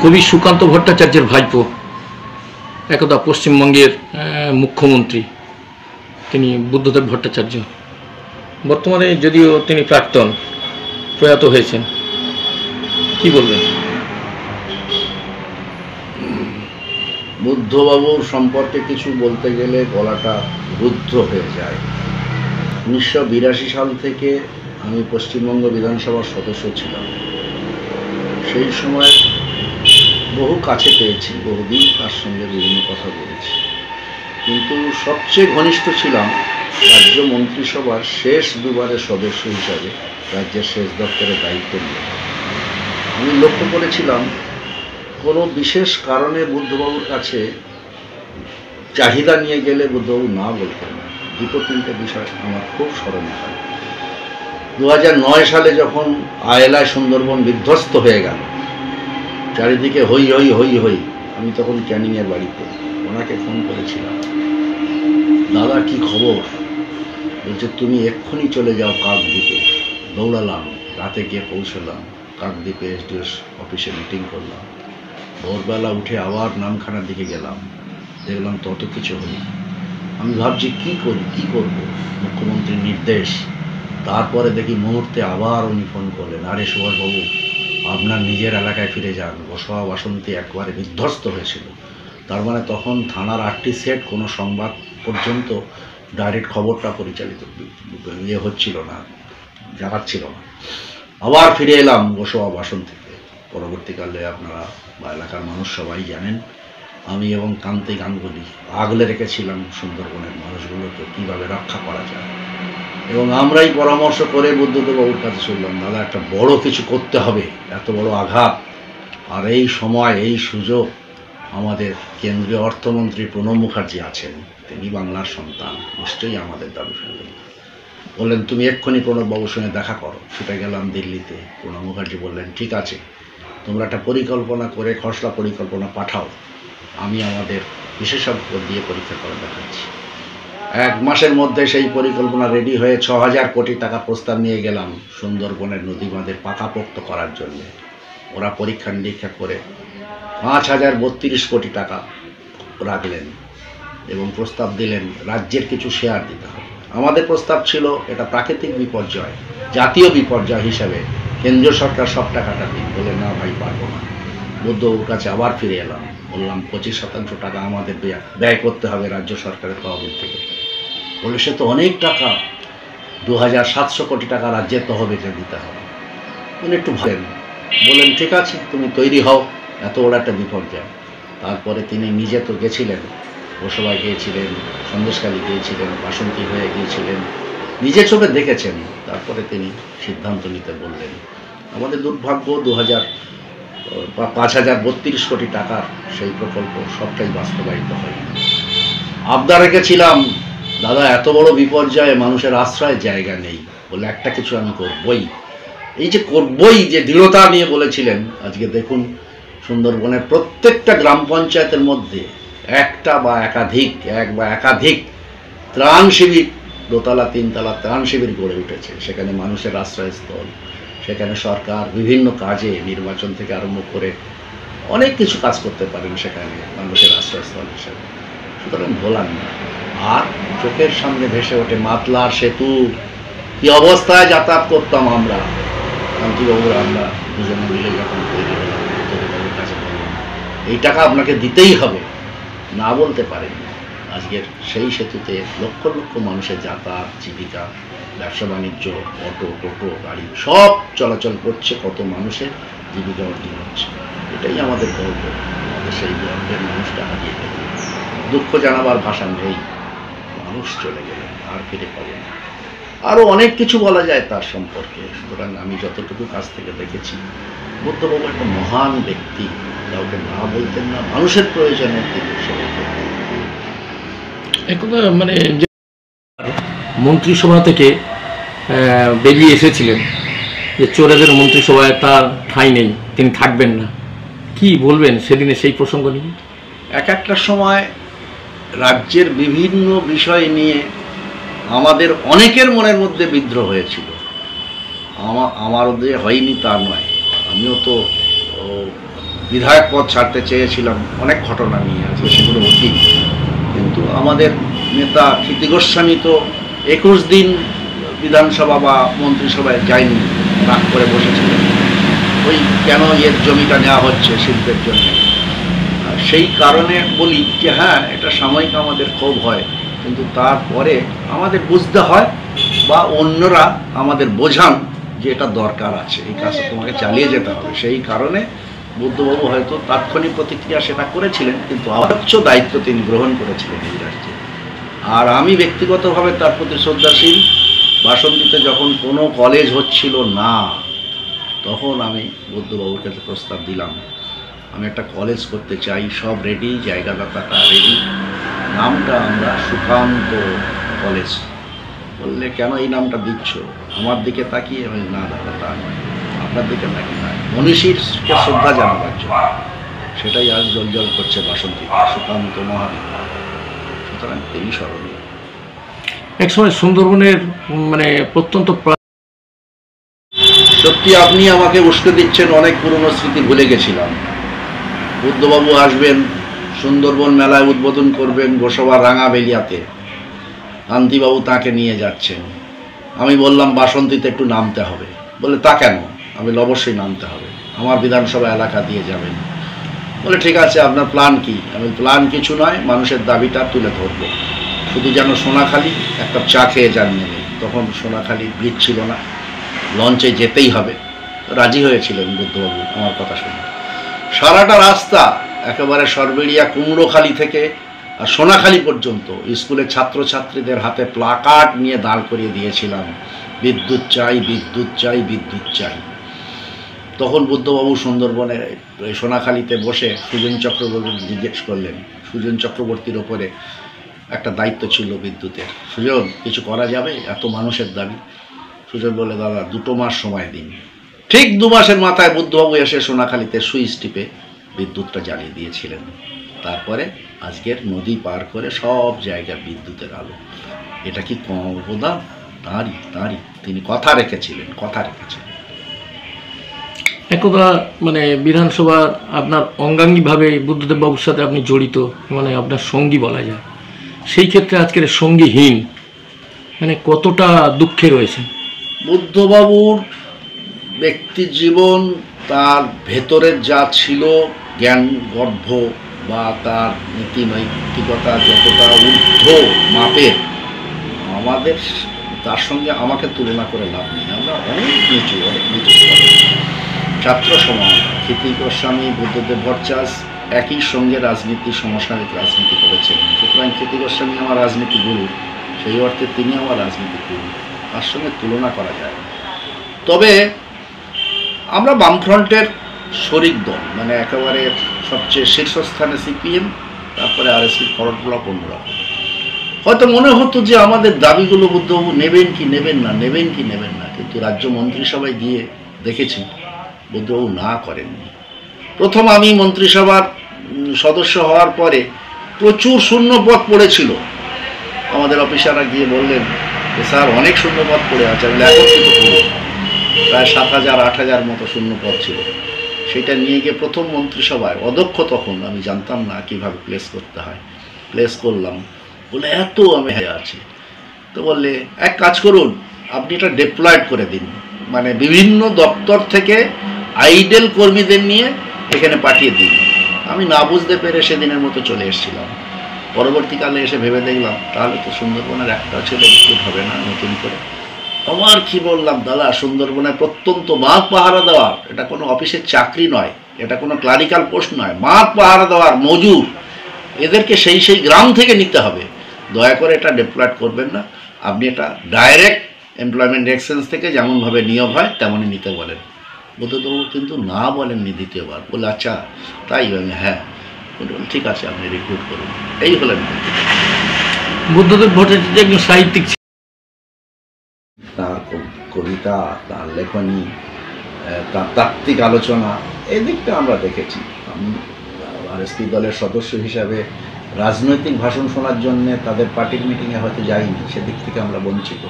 কবি সুকান্ত ভট্টাচার্যের ভাইপো, একদা পশ্চিমবঙ্গের মুখ্যমন্ত্রী, তিনি বুদ্ধদেব ভট্টাচার্য। বর্তমানে যদিও তিনি প্রাক্তন, প্রয়াত হয়েছেন, কি বলবেন? বুদ্ধবাবুর সম্পর্কে কিছু বলতে গেলে গলাটা রুদ্ধ হয়ে যায়। 1982 সাল থেকে আমি পশ্চিমবঙ্গ বিধানসভার সদস্য ছিলাম। সেই সময় বহু কাছে পেয়েছি, বহুদিন তার সঙ্গে বিভিন্ন কথা বলেছি, কিন্তু সবচেয়ে ঘনিষ্ঠ ছিলাম রাজ্য মন্ত্রিসভার শেষ দুবারের সদস্য হিসাবে, রাজ্যের সেচ দপ্তরের দায়িত্ব নিয়ে। আমি লক্ষ্য করেছিলাম কোনো বিশেষ কারণে বুদ্ধবাবুর কাছে চাহিদা নিয়ে গেলে বুদ্ধবাবু না বলতেন না। দুটো তিনটে বিষয় আমার খুব স্মরণে হয়। 2009 সালে যখন আয়লায় সুন্দরবন বিধ্বস্ত হয়ে গেল, চারিদিকে হই হই হই হই, আমি তখন ক্যানিংয়ের বাড়িতে, ওনাকে ফোন করেছিলাম, দাদা কি খবর? বলছে তুমি এক্ষুনি চলে যাও কাকদ্বীপে। দৌড়ালাম, রাতে গিয়ে পৌঁছলাম কাকদ্বীপে, এসডিও অফিসে মিটিং করলাম। ভোরবেলা উঠে আবার নামখানার দিকে গেলাম, দেখলাম তত কিছু হয়নি। আমি ভাবছি কি করি, কি করব, মুখ্যমন্ত্রীর নির্দেশ। তারপরে দেখি মুহূর্তে আবার উনি ফোন করলেন, আরে সুভাষবাবু আপনার নিজের এলাকায় ফিরে যান, গোসবা বাসন্তী একবারে বিধ্বস্ত হয়েছিল। তার মানে তখন থানার 8টি সেট কোনো সংবাদ পর্যন্ত ডাইরেক্ট খবরটা পরিচালিত হচ্ছিল না, জানাচ্ছিল না। আবার ফিরে এলাম গোসবা বাসন্তীতে। পরবর্তীকালে আপনারা বা এলাকার মানুষ সবাই জানেন, আমি এবং কান্তি গাঙ্গুলি আগলে রেখেছিলাম সুন্দরবনের মানুষগুলোকে কীভাবে রক্ষা করা যায়, এবং আমরাই পরামর্শ করে বুদ্ধদেববাবুর কাছে শুনলাম, দাদা একটা বড় কিছু করতে হবে, এত বড় আঘাত, আর এই সময় এই সুযোগ। আমাদের কেন্দ্রীয় অর্থমন্ত্রী প্রণব মুখার্জি আছেন, তিনি বাংলার সন্তান, নিশ্চয়ই আমাদের দাবি ফেলবেন। বললেন তুমি এক্ষুনি প্রণববাবুর সঙ্গে দেখা করো। ছুটে গেলাম দিল্লিতে। প্রণব মুখার্জি বললেন ঠিক আছে, তোমরা একটা পরিকল্পনা করে খসড়া পরিকল্পনা পাঠাও, আমি আমাদের বিশেষজ্ঞ দিয়ে পরীক্ষা করে দেখাচ্ছি। 1 মাসের মধ্যে সেই পরিকল্পনা রেডি হয়ে 6000 কোটি টাকা প্রস্তাব নিয়ে গেলাম সুন্দরবনের নদী বাঁধের পাকাপোক্ত করার জন্য। ওরা পরীক্ষা নিরীক্ষা করে 5032 কোটি টাকা রাখলেন এবং প্রস্তাব দিলেন রাজ্যের কিছু শেয়ার দিতে হবে। আমাদের প্রস্তাব ছিল এটা প্রাকৃতিক বিপর্যয়, জাতীয় বিপর্যয় হিসাবে কেন্দ্রীয় সরকার সব টাকাটা দিন। বলে না ভাই, পারবো না। বুদ্ধবাবুর কাছে আবার ফিরে এলাম, বললাম 25% টাকা আমাদের ব্যয় করতে হবে রাজ্য সরকারের তহবিল থেকে। বলে সে তো অনেক টাকা, 2700 কোটি টাকা রাজ্যের তহবিলে দিতে হবে। উনি একটু বলেন ঠিক আছে, তুমি তৈরি হও, এত বড় একটা বিপর্যয়। তারপরে তিনি নিজে তো গেছিলেন, গোসবায় গিয়েছিলেন, সন্দেশখালী গিয়েছিলেন, বাসন্তী হয়ে গিয়েছিলেন, নিজে চোখে দেখেছেন। তারপরে তিনি সিদ্ধান্ত নিতে বললেন। আমাদের দুর্ভাগ্য 5032 কোটি টাকার সেই প্রকল্প সবটাই বাস্তবায়িত হয়নি। আবদার রেখেছিলাম, দাদা এত বড় বিপর্যয়ে মানুষের আশ্রয়ের জায়গা নেই, বলে একটা কিছু আমি করবই। এই যে করবই যে দৃঢ়তা নিয়ে বলেছিলেন, আজকে দেখুন সুন্দরবনের প্রত্যেকটা গ্রাম পঞ্চায়েতের মধ্যে একটা বা একাধিক ত্রাণ শিবির, 2তলা 3তলা ত্রাণ শিবির গড়ে উঠেছে। সেখানে মানুষের আশ্রয়স্থল, সেখানে সরকার বিভিন্ন কাজে, নির্বাচন থেকে আরম্ভ করে অনেক কিছু কাজ করতে পারেন সেখানে মানুষের আশ্রয়স্থল হিসেবে। সুতরাং ভোলার না। আর চোখের সামনে ভেসে ওঠে মাতলার সেতু, কি অবস্থায় যাতায়াত করতাম আমরা, কান্তিবাবুর আমরা দুজনে মিলে যখন তৈরি হলাম, বুদ্ধদেববাবুর কাছে বললাম এই টাকা আপনাকে দিতেই হবে, না বলতে পারেন। আজকের সেই সেতুতে লক্ষ লক্ষ মানুষের যাতায়াত, জীবিকা, ব্যবসা বাণিজ্য, অটো টোটো গাড়ি সব চলাচল করছে, কত মানুষের জীবিকা অর্জন হচ্ছে। এটাই আমাদের গর্ব। আমাদের সেই গর্বের মানুষটা হারিয়ে গেল, দুঃখ জানাবার ভাষা নেই। মানুষ চলে গেলেন, আর ফিরে পাবেন না। আরও অনেক কিছু বলা যায় তার সম্পর্কে। সুতরাং আমি যতটুকু কাছ থেকে দেখেছি, বুদ্ধবাবু একটা মহান ব্যক্তি, কাউকে না বলতেন না, মানুষের প্রয়োজনে তিনি সেবা করতেন। একদা মানে মন্ত্রিসভা থেকে বেরিয়ে এসেছিলেন যে চোরেদের মন্ত্রিসভায় তার ঠাঁই নেই, তিনি থাকবেন না। কি বলবেন সেদিনে সেই প্রসঙ্গ নিয়ে? একটা সময় রাজ্যের বিভিন্ন বিষয় নিয়ে আমাদের অনেকের মনের মধ্যে বিদ্রোহ হয়েছিল। আমার যে হয়নি তা নয়, আমিও তো বিধায়ক পদ ছাড়তে চেয়েছিলাম, অনেক ঘটনা নিয়ে আছে, সেগুলো অতীত। কিন্তু আমাদের নেতা ক্ষিতি গোস্বামী তো 21 দিন বিধানসভা বা মন্ত্রিসভায় যায়নি, রাগ করে বসেছিলেন ওই কেন এর জমিটা নেওয়া হচ্ছে শিল্পের জন্য। সেই কারণে বলি যে হ্যাঁ, এটা সাময়িক আমাদের ক্ষোভ হয়, কিন্তু তারপরে আমাদের বুঝতে হয় বা অন্যরা আমাদের বোঝান যে এটা দরকার আছে, এই কাজটা তোমাকে চালিয়ে যেতে হবে। সেই কারণে বুদ্ধবাবু হয়তো তাৎক্ষণিক প্রতিক্রিয়া সেটা করেছিলেন, কিন্তু আবচ্য দায়িত্ব তিনি গ্রহণ করেছিলেন এই রাজ্যে। আর আমি ব্যক্তিগতভাবে তার প্রতি শ্রদ্ধাশীল। বাসন্তীতে যখন কোনো কলেজ হচ্ছিল না, তখন আমি বুদ্ধবাবুর কাছে প্রস্তাব দিলাম, আমি একটা কলেজ করতে চাই, সব রেডি, জায়গা দাতাটা রেডি, নামটা আমরা সুকান্ত কলেজ। বললে কেন এই নামটা দিচ্ছ? আমার দিকে তাকিয়ে আমি, না দাদা তা নয়, আপনার দিকে তাকিয়ে নয়, মনীষীরকে শ্রদ্ধা জানাবার জন্য। সেটাই আজ জল করছে বাসন্তী, সুকান্ত মহাবিদ্যালয়। সুতরাং তিনি স্মরণীয়। একসময় সুন্দরবনের মানে প্রত্যন্ত সত্যি আপনি আমাকে উস্কে দিচ্ছেন, অনেক পুরনো স্মৃতি ভুলে গেছিলাম। বুদ্ধবাবু আসবেন, সুন্দরবন মেলায় উদ্বোধন করবেন গোসাবার রাঙাবেলিয়াতে, কান্তিবাবু তাকে নিয়ে যাচ্ছেন। আমি বললাম বাসন্তীতে একটু নামতে হবে। বলে তা কেন? আমি অবশ্যই নামতে হবে, আমার বিধানসভা এলাকা দিয়ে যাবেন। বলে ঠিক আছে, আপনার প্ল্যান কি? আমি প্ল্যান কিছু নয়, মানুষের দাবিটা তুলে ধরবো, শুধু যেন সোনাখালি এক কাপ চা খেয়ে যান নেমে। তখন সোনাখালি ব্রিজ ছিল না, লঞ্চে যেতেই হবে। রাজি হয়েছিলেন বুদ্ধবাবু আমার কথা শুনে। সারাটা রাস্তা একেবারে সরবেড়িয়া কুমড়োখালি থেকে আর সোনাখালি পর্যন্ত স্কুলের ছাত্রছাত্রীদের হাতে প্লাকার্ড নিয়ে দাঁড় করিয়ে দিয়েছিলাম, বিদ্যুৎ চাই, বিদ্যুৎ চাই, বিদ্যুৎ চাই। তখন বুদ্ধবাবু সুন্দরবনে সোনাখালিতে বসে সুজন চক্রবর্তী জিজ্ঞেস করলেন, সুজন চক্রবর্তীর ওপরে একটা দায়িত্ব ছিল বিদ্যুতের, সুজন কিছু করা যাবে, এত মানুষের দাবি। সুজন বলে, দাদা 2 মাস সময় দিন। ঠিক 2 মাসের মাথায় বুদ্ধবাবু এসে সোনাখালিতে সুইচ টিপে বিদ্যুৎটা জ্বালিয়ে দিয়েছিলেন। তারপরে আজকের নদী পার করে সব জায়গায় বিদ্যুতের আলো। এটা কি কম অবদান? তাঁরই তিনি কথা রেখেছিলেন। একদা মানে বিধানসভা আপনার অঙ্গাঙ্গিভাবে বুদ্ধদেব বাবুর সাথে আপনি জড়িত, মানে আপনার সঙ্গী বলা যায়। সেই ক্ষেত্রে আজকের সঙ্গীহীন মানে কতটা দুঃখে রয়েছে। বুদ্ধবাবুর ব্যক্তি জীবন, তার ভেতরের যা ছিল জ্ঞান গর্ভ বা তার নীতি নৈতিকতা যতটা ঊর্ধ্ব মাপের, আমাদের তার সঙ্গে আমাকে তুলনা করে লাভ নেই। আমরা অনেক নিচু ছাত্র সমাজ। ক্ষিতি গোস্বামী, বুদ্ধদেব ভট্টাচার্য একই সঙ্গে রাজনীতি, সমসাময়িক রাজনীতি করেছেন। সুতরাং ক্ষিতি গোস্বামী আমার রাজনীতি গুরু, সেই অর্থে তিনি আমার রাজনীতি গুরু, তার সঙ্গে তুলনা করা যায়। তবে আমরা বামফ্রন্টের শরিক দল, মানে একেবারে সবচেয়ে শীর্ষস্থানে সিপিএম, তারপরে আরএসপির ফরওয়ার্ড ব্লক অন্যরকম। হয়তো মনে হতো যে আমাদের দাবিগুলো বুদ্ধবাবু নেবেন কি নেবেন না, কিন্তু রাজ্য মন্ত্রিসভায় গিয়ে দেখেছি বুদ্ধবাবু না করেননি। প্রথম আমি মন্ত্রিসভার সদস্য হওয়ার পরে প্রচুর শূন্যপদ পড়েছিল। আমাদের অফিসাররা গিয়ে বললেন যে স্যার অনেক শূন্যপদ পড়ে আছে, আমি একত্রিত করব। প্রায় 7,000-8,000 মতো শূন্যপদ ছিল। সেটা নিয়ে গিয়ে প্রথম মন্ত্রিসভায়, অদক্ষ তখন, আমি জানতাম না কিভাবে প্লেস করতে হয়, প্লেস করলাম। বলে এত আমি আছি, তো বললে এক কাজ করুন, আপনি এটা ডিপ্লয়েড করে দিন, মানে বিভিন্ন দপ্তর থেকে আইডেল কর্মীদের নিয়ে এখানে পাঠিয়ে দিন। আমি না বুঝতে পেরে সেদিনের মতো চলে এসেছিলাম। পরবর্তীকালে এসে ভেবে দেখলাম তাহলে তো সুন্দরবনের একটা ছেলে রিক্রুট হবে না নতুন করে। আমার কি বললাম, দাদা সুন্দরবনে প্রত্যন্ত বাঁধ পাহারা দেওয়ার, এটা কোনো অফিসের চাকরি নয়, এটা কোনো ক্লারিক্যাল পোস্ট নয়, বাঁধ পাহারা দেওয়ার মজুর, এদেরকে সেই গ্রাম থেকে নিতে হবে। দয়া করে এটা ডিপ্লয়েড করবেন না, আপনি এটা ডাইরেক্ট এমপ্লয়মেন্ট এক্সচেঞ্জ থেকে যেমনভাবে নিয়োগ হয় তেমনই নিতে বলেন। বুদ্ধদেবু কিন্তু না বলেননি দ্বিতীয়বার। বলে আচ্ছা তাই? হ্যাঁ। ঠিক আছে, আপনি রিক্রুট করুন। এই হলেন বুদ্ধদেব ভট্টাচার্য একজন সাহিত্যিক। তার কবিতা, তার লেখনী, তার তাত্ত্বিক আলোচনা, এই দিকটা আমরা দেখেছি। আমি আরএসপি দলের সদস্য হিসাবে রাজনৈতিক ভাষণ শোনার জন্য তাদের পার্টির মিটিংয়ে হয়তো যাইনি, সেদিক থেকে আমরা বঞ্চিত।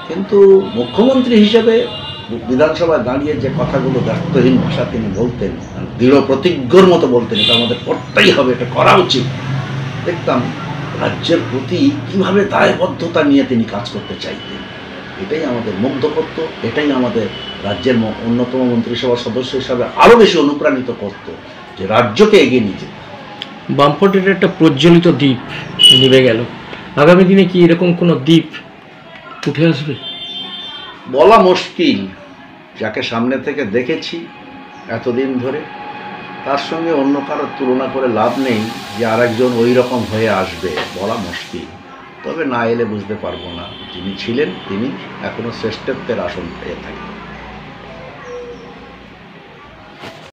কিন্তু মুখ্যমন্ত্রী হিসেবে বিধানসভায় দাঁড়িয়ে যে কথাগুলো ব্যর্থহীন ভাষা তিনি বলতেন, দৃঢ় প্রতিজ্ঞর মতো বলতেন, এটা আমাদের করতেই হবে, এটা করা উচিত, দেখতাম রাজ্যের প্রতি কীভাবে দায়বদ্ধতা নিয়ে তিনি কাজ করতে চাইতেন। এটাই আমাদের মুগ্ধ করত, এটাই আমাদের রাজ্যের অন্যতম মন্ত্রিসভার সদস্য হিসাবে আরও বেশি অনুপ্রাণিত করত যে রাজ্যকে এগিয়ে নিয়ে যেতে। বামফ্রন্টের একটা প্রজ্বলিত দ্বীপ নিভে গেল, আগামী দিনে কি এরকম কোনো দ্বীপ উঠে আসবে? বলা মুশকিল। যাকে সামনে থেকে দেখেছি এতদিন ধরে, তার সঙ্গে অন্য কারোর তুলনা করে লাভ নেই যে আরেকজন ওই রকম হয়ে আসবে, বলা মুশকিল। তবে না এলে বুঝতে পারবো না। যিনি ছিলেন তিনি এখনো শ্রেষ্ঠত্বের আসন পেয়ে থাকেন।